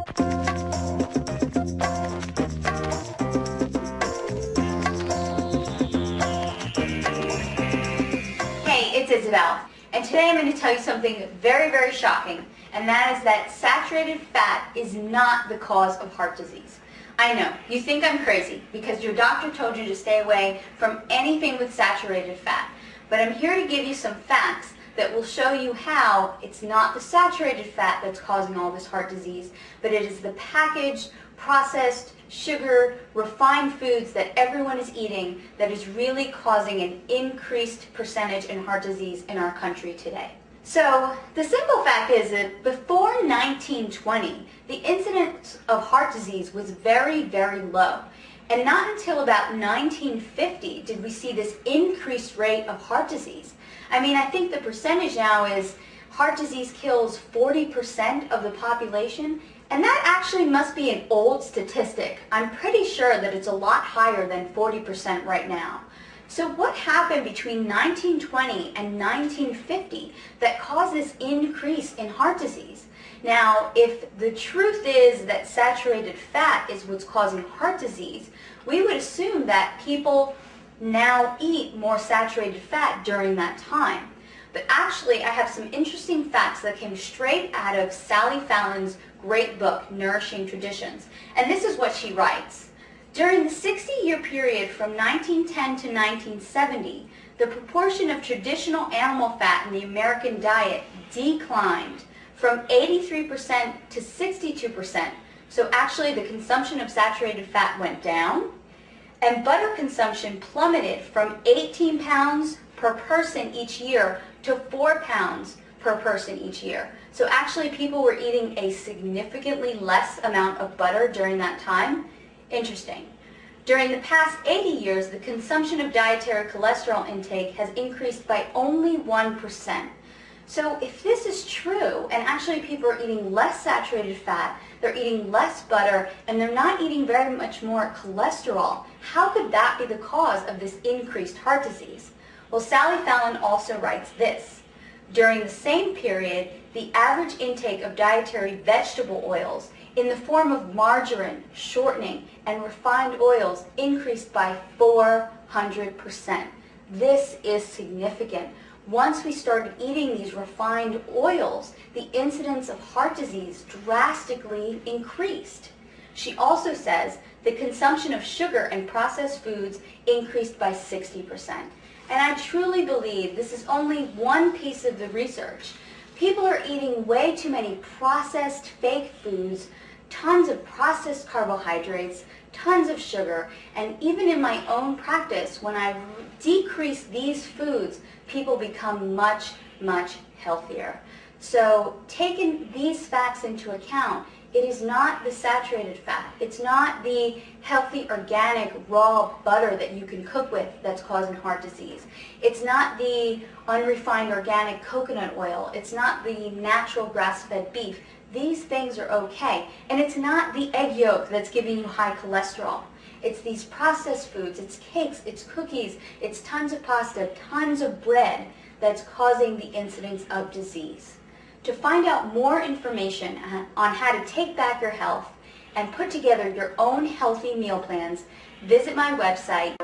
Hey, it's Isabel, and today I'm going to tell you something very, very shocking, and that is that saturated fat is not the cause of heart disease. I know, you think I'm crazy because your doctor told you to stay away from anything with saturated fat, but I'm here to give you some facts that will show you how it's not the saturated fat that's causing all this heart disease, but it is the packaged, processed, sugar, refined foods that everyone is eating that is really causing an increased percentage in heart disease in our country today. So the simple fact is that before 1920, the incidence of heart disease was very, very low. And not until about 1950 did we see this increased rate of heart disease. I mean, I think the percentage now is heart disease kills 40% of the population, and that actually must be an old statistic. I'm pretty sure that it's a lot higher than 40% right now. So what happened between 1920 and 1950 that caused this increase in heart disease? Now, if the truth is that saturated fat is what's causing heart disease, we would assume that people now eat more saturated fat during that time. But actually, I have some interesting facts that came straight out of Sally Fallon's great book, Nourishing Traditions. And this is what she writes. During the 60-year period from 1910 to 1970, the proportion of traditional animal fat in the American diet declined from 83% to 62%. So actually, the consumption of saturated fat went down, and butter consumption plummeted from 18 pounds per person each year to 4 pounds per person each year. So actually, people were eating a significantly less amount of butter during that time. Interesting. During the past 80 years, the consumption of dietary cholesterol intake has increased by only 1%. So if this is true, and actually people are eating less saturated fat, they're eating less butter, and they're not eating very much more cholesterol, how could that be the cause of this increased heart disease? Well, Sally Fallon also writes this. During the same period, the average intake of dietary vegetable oils in the form of margarine, shortening, and refined oils increased by 400%. This is significant. Once we started eating these refined oils, the incidence of heart disease drastically increased. She also says the consumption of sugar and processed foods increased by 60%. And I truly believe this is only one piece of the research. People are eating way too many processed fake foods, tons of processed carbohydrates, tons of sugar, and even in my own practice, when I decrease these foods, people become much, much healthier. So taking these facts into account, it is not the saturated fat. It's not the healthy, organic, raw butter that you can cook with that's causing heart disease. It's not the unrefined organic coconut oil. It's not the natural grass-fed beef. These things are okay. And it's not the egg yolk that's giving you high cholesterol. It's these processed foods, it's cakes, it's cookies, it's tons of pasta, tons of bread that's causing the incidence of disease. To find out more information on how to take back your health and put together your own healthy meal plans, visit my website.